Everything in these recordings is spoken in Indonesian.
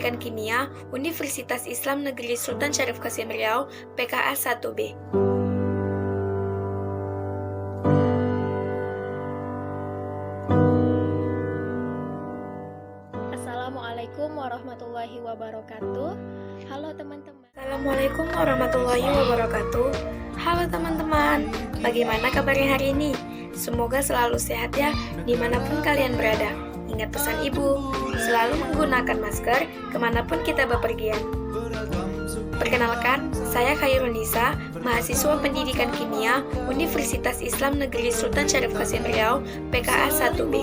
Pendidikan Kimia Universitas Islam Negeri Sultan Syarif Qasim Riau, PKA 1B. Assalamualaikum warahmatullahi wabarakatuh. Halo teman-teman. Assalamualaikum warahmatullahi wabarakatuh. Halo teman-teman, bagaimana kabarnya hari ini? Semoga selalu sehat ya, dimanapun kalian berada. Ingat pesan ibu, selalu menggunakan masker kemanapun kita bepergian. Perkenalkan, saya Khairul Nisa, mahasiswa Pendidikan Kimia Universitas Islam Negeri Sultan Syarif Qasim Riau, PKA 1B.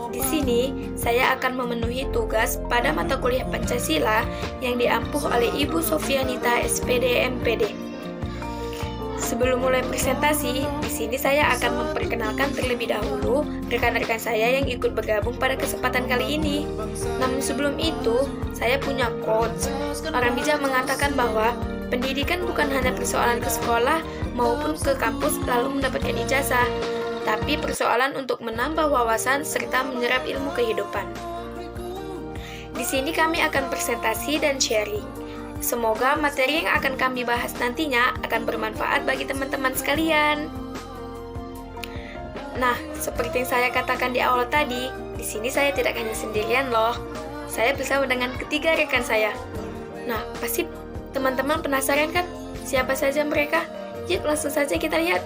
Di sini, saya akan memenuhi tugas pada mata kuliah Pancasila yang diampuh oleh Ibu Sofianita SPD MPD. Sebelum mulai presentasi, di sini saya akan memperkenalkan terlebih dahulu rekan-rekan saya yang ikut bergabung pada kesempatan kali ini. Namun sebelum itu, saya punya quotes. Orang bijak mengatakan bahwa pendidikan bukan hanya persoalan ke sekolah maupun ke kampus lalu mendapatkan ijazah, tapi persoalan untuk menambah wawasan serta menyerap ilmu kehidupan. Di sini kami akan presentasi dan sharing. Semoga materi yang akan kami bahas nantinya akan bermanfaat bagi teman-teman sekalian. Nah, seperti yang saya katakan di awal tadi, di sini saya tidak hanya sendirian loh. Saya bersama dengan ketiga rekan saya. Nah, pasti teman-teman penasaran kan siapa saja mereka? Yuk langsung saja kita lihat.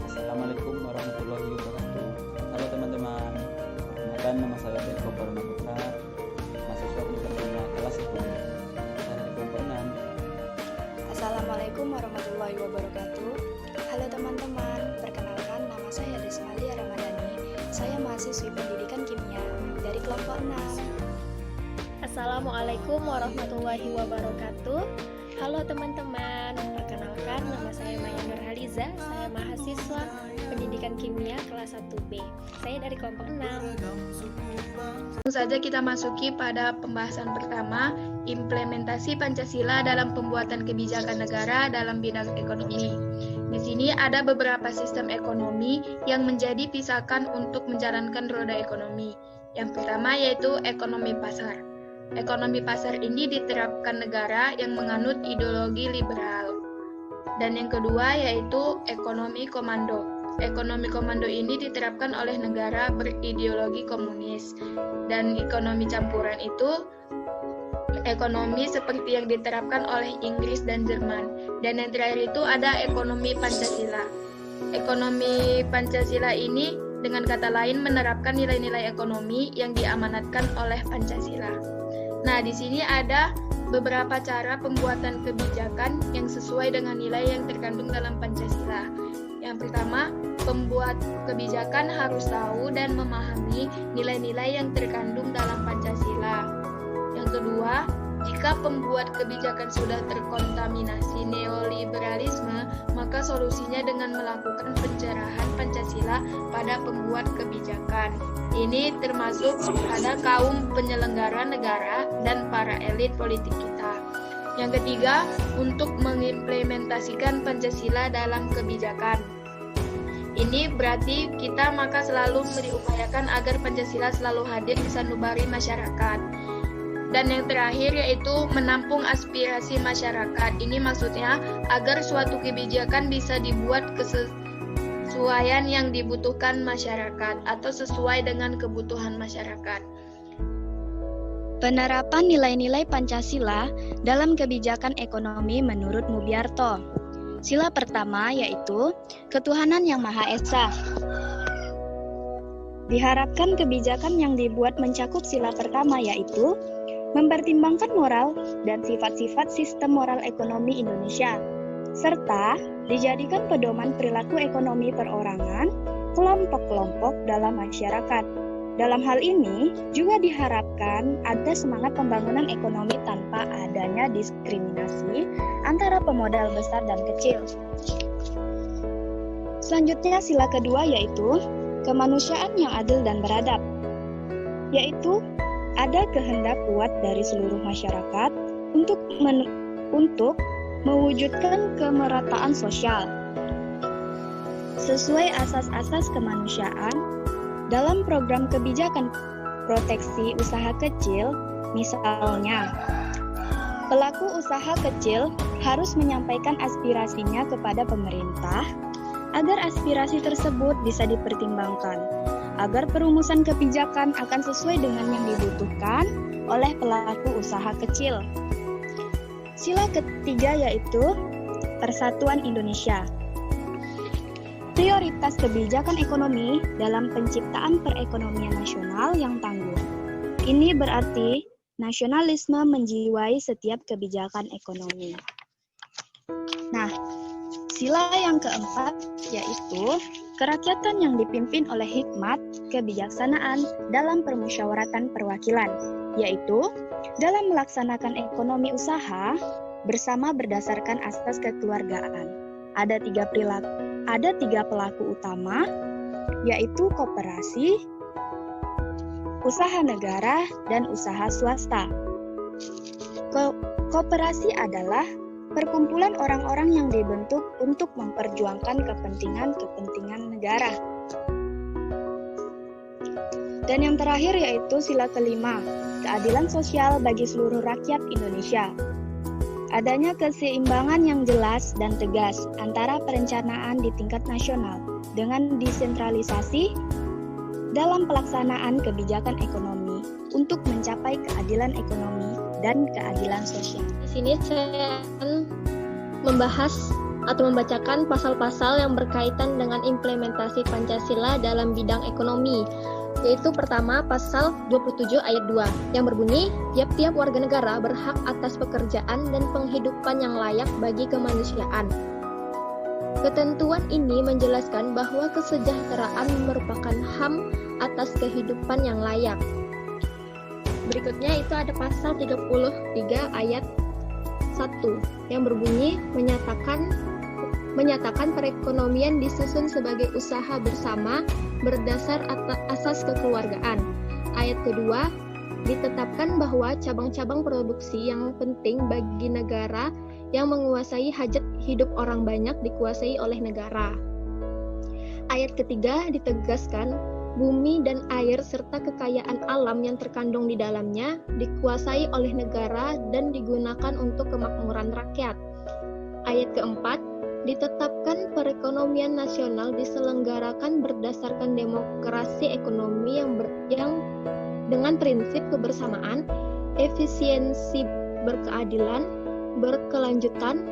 Assalamualaikum warahmatullahi wabarakatuh. Halo teman-teman, perkenalkan nama saya Deko Parona Putra, mahasiswa pendidikan kimia kelas 10. Saya dari kelompok 6. Assalamualaikum warahmatullahi wabarakatuh. Halo teman-teman, perkenalkan nama saya Desmalia Ramadhani. Saya mahasiswi pendidikan kimia dari kelompok 6. Assalamualaikum warahmatullahi wabarakatuh. Halo teman-teman, perkenalkan nama saya Maya Nurhaliza. Saya mahasiswa Pendidikan Kimia kelas 1B. Saya dari kelompok 6. Langsung saja kita masuki pada pembahasan pertama, implementasi Pancasila dalam pembuatan kebijakan negara dalam bidang ekonomi. Di sini ada beberapa sistem ekonomi yang menjadi pisakan untuk menjalankan roda ekonomi. Yang pertama yaitu ekonomi pasar. Ekonomi pasar ini diterapkan negara yang menganut ideologi liberal. Dan yang kedua yaitu ekonomi komando. Ekonomi komando ini diterapkan oleh negara berideologi komunis. Dan ekonomi campuran itu ekonomi seperti yang diterapkan oleh Inggris dan Jerman. Dan yang terakhir itu ada ekonomi Pancasila. Ekonomi Pancasila ini dengan kata lain menerapkan nilai-nilai ekonomi yang diamanatkan oleh Pancasila. Nah, di sini ada beberapa cara pembuatan kebijakan yang sesuai dengan nilai yang terkandung dalam Pancasila. Yang pertama, pembuat kebijakan harus tahu dan memahami nilai-nilai yang terkandung dalam Pancasila. Yang kedua, jika pembuat kebijakan sudah terkontaminasi neoliberalisme, maka solusinya dengan melakukan pencerahan Pancasila pada pembuat kebijakan. Ini termasuk pada kaum penyelenggara negara dan para elit politik kita. Yang ketiga, untuk mengimplementasikan Pancasila dalam kebijakan. Ini berarti kita maka selalu mengupayakan agar Pancasila selalu hadir di sanubari masyarakat. Dan yang terakhir yaitu menampung aspirasi masyarakat. Ini maksudnya agar suatu kebijakan bisa dibuat kesesuaian yang dibutuhkan masyarakat atau sesuai dengan kebutuhan masyarakat. Penerapan nilai-nilai Pancasila dalam kebijakan ekonomi menurut Mubiarto. Sila pertama yaitu ketuhanan yang Maha Esa. Diharapkan kebijakan yang dibuat mencakup sila pertama yaitu mempertimbangkan moral dan sifat-sifat sistem moral ekonomi Indonesia, serta dijadikan pedoman perilaku ekonomi perorangan, kelompok-kelompok dalam masyarakat. Dalam hal ini, juga diharapkan ada semangat pembangunan ekonomi tanpa adanya diskriminasi antara pemodal besar dan kecil. Selanjutnya, sila kedua yaitu kemanusiaan yang adil dan beradab, yaitu ada kehendak kuat dari seluruh masyarakat untuk mewujudkan kemerataan sosial. Sesuai asas-asas kemanusiaan, dalam program kebijakan proteksi usaha kecil Misalnya, pelaku usaha kecil harus menyampaikan aspirasinya kepada pemerintah agar aspirasi tersebut bisa dipertimbangkan, agar perumusan kebijakan akan sesuai dengan yang dibutuhkan oleh pelaku usaha kecil. Sila ketiga yaitu Persatuan Indonesia. Prioritas kebijakan ekonomi dalam penciptaan perekonomian nasional yang tangguh. Ini berarti nasionalisme menjiwai setiap kebijakan ekonomi. Nah, sila yang keempat yaitu kerakyatan yang dipimpin oleh hikmat kebijaksanaan dalam permusyawaratan perwakilan, yaitu dalam melaksanakan ekonomi usaha bersama berdasarkan asas kekeluargaan. Ada tiga pelaku utama, yaitu koperasi, usaha negara, dan usaha swasta. Koperasi adalah perkumpulan orang-orang yang dibentuk untuk memperjuangkan kepentingan negara. Dan yang terakhir yaitu sila kelima, keadilan sosial bagi seluruh rakyat Indonesia. Adanya keseimbangan yang jelas dan tegas antara perencanaan di tingkat nasional dengan desentralisasi dalam pelaksanaan kebijakan ekonomi untuk mencapai keadilan ekonomi dan keadilan sosial. Di sini saya akan membahas atau membacakan pasal-pasal yang berkaitan dengan implementasi Pancasila dalam bidang ekonomi. Yaitu pertama pasal 27 ayat 2 yang berbunyi, tiap-tiap warga negara berhak atas pekerjaan dan penghidupan yang layak bagi kemanusiaan. Ketentuan ini menjelaskan bahwa kesejahteraan merupakan HAM atas kehidupan yang layak. Berikutnya itu ada pasal 33 ayat 1 yang berbunyi menyatakan perekonomian disusun sebagai usaha bersama berdasar asas kekeluargaan. Ayat kedua, ditetapkan bahwa cabang-cabang produksi yang penting bagi negara yang menguasai hajat hidup orang banyak dikuasai oleh negara. Ayat ketiga, ditegaskan bumi dan air serta kekayaan alam yang terkandung di dalamnya dikuasai oleh negara dan digunakan untuk kemakmuran rakyat. Ayat keempat, ditetapkan perekonomian nasional diselenggarakan berdasarkan demokrasi ekonomi yang dengan prinsip kebersamaan, efisiensi, berkeadilan, berkelanjutan,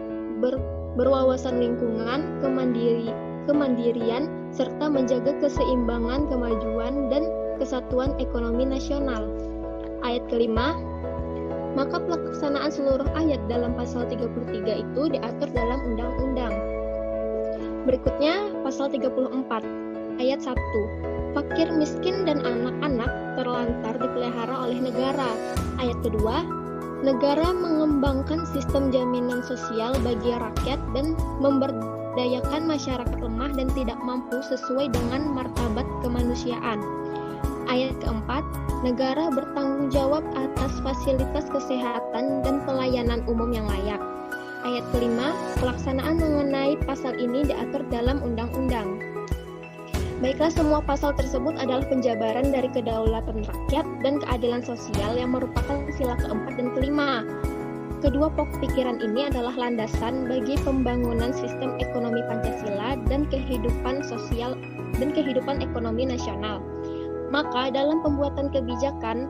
berwawasan lingkungan, kemandirian, serta menjaga keseimbangan, kemajuan, dan kesatuan ekonomi nasional. Ayat kelima, maka pelaksanaan seluruh ayat dalam pasal 33 itu diatur dalam undang-undang. Berikutnya pasal 34 ayat 1. Fakir, miskin, dan anak-anak terlantar dipelihara oleh negara. Ayat kedua, negara mengembangkan sistem jaminan sosial bagi rakyat dan memberdayakan masyarakat lemah dan tidak mampu sesuai dengan martabat kemanusiaan. Ayat keempat, negara bertanggung jawab atas fasilitas kesehatan dan pelayanan umum yang layak. Ayat kelima, pelaksanaan mengenai pasal ini diatur dalam undang-undang. Baiklah, semua pasal tersebut adalah penjabaran dari kedaulatan rakyat dan keadilan sosial yang merupakan sila keempat dan kelima. Kedua pokok pikiran ini adalah landasan bagi pembangunan sistem ekonomi Pancasila dan kehidupan sosial dan kehidupan ekonomi nasional. Maka dalam pembuatan kebijakan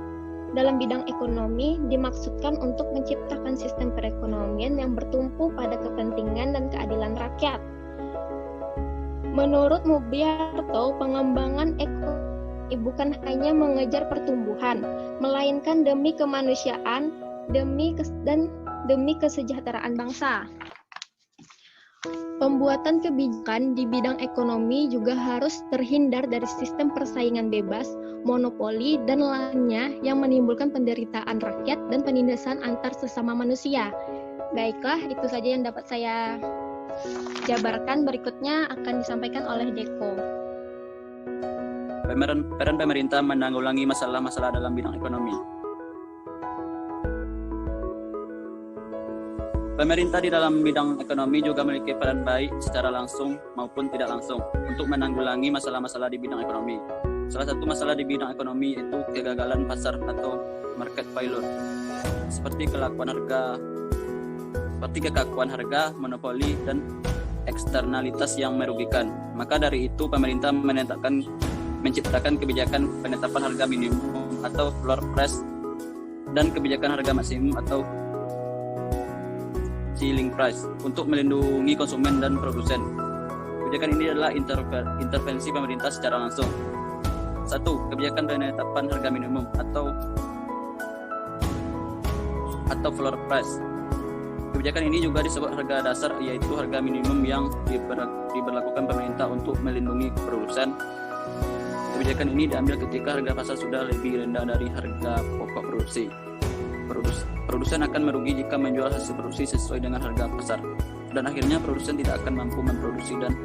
dalam bidang ekonomi dimaksudkan untuk menciptakan sistem perekonomian yang bertumpu pada kepentingan dan keadilan rakyat. Menurut Mubiarto, pengembangan ekonomi bukan hanya mengejar pertumbuhan, melainkan demi kemanusiaan, demi kesejahteraan bangsa. Pembuatan kebijakan di bidang ekonomi juga harus terhindar dari sistem persaingan bebas, monopoli, dan lainnya yang menimbulkan penderitaan rakyat dan penindasan antar sesama manusia. Baiklah, itu saja yang dapat saya jabarkan. Berikutnya akan disampaikan oleh Deko. Peran pemerintah menanggulangi masalah-masalah dalam bidang ekonomi. Pemerintah di dalam bidang ekonomi juga memiliki peran baik secara langsung maupun tidak langsung untuk menanggulangi masalah-masalah di bidang ekonomi. Salah satu masalah di bidang ekonomi yaitu kegagalan pasar atau market failure, seperti kekakuan harga, monopoli, dan eksternalitas yang merugikan. Maka dari itu pemerintah menciptakan kebijakan penetapan harga minimum atau floor price dan kebijakan harga maksimum atau ceiling price untuk melindungi konsumen dan produsen. Kebijakan ini adalah intervensi pemerintah secara langsung. 1. Kebijakan penetapan harga minimum atau floor price. Kebijakan ini juga disebut harga dasar, yaitu harga minimum yang diberlakukan pemerintah untuk melindungi produsen. Kebijakan ini diambil ketika harga pasar sudah lebih rendah dari harga pokok produksi. Produsen akan merugi jika menjual hasil produksi sesuai dengan harga pasar, dan akhirnya produsen tidak akan mampu memproduksi dan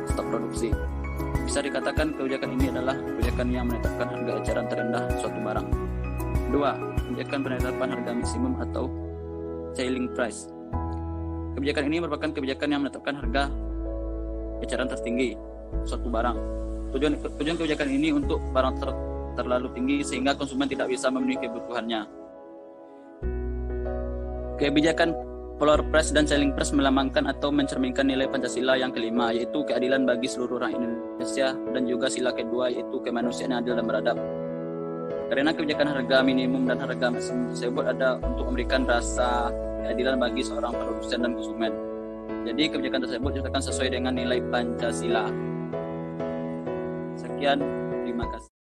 stop produksi. Bisa dikatakan kebijakan ini adalah kebijakan yang menetapkan harga eceran terendah suatu barang. 2. Kebijakan penetapan harga maksimum atau ceiling price. Kebijakan ini merupakan kebijakan yang menetapkan harga eceran tertinggi suatu barang. Tujuan kebijakan ini untuk barang terlalu tinggi sehingga konsumen tidak bisa memenuhi kebutuhannya. Kebijakan floor price dan ceiling price melambangkan atau mencerminkan nilai Pancasila yang kelima, yaitu keadilan bagi seluruh orang Indonesia, dan juga sila kedua, yaitu kemanusiaan yang adil dan beradab. Karena kebijakan harga minimum dan harga maksimum tersebut ada untuk memberikan rasa keadilan bagi seorang produsen dan konsumen. Jadi kebijakan tersebut ditetapkan sesuai dengan nilai Pancasila. Sekian, terima kasih.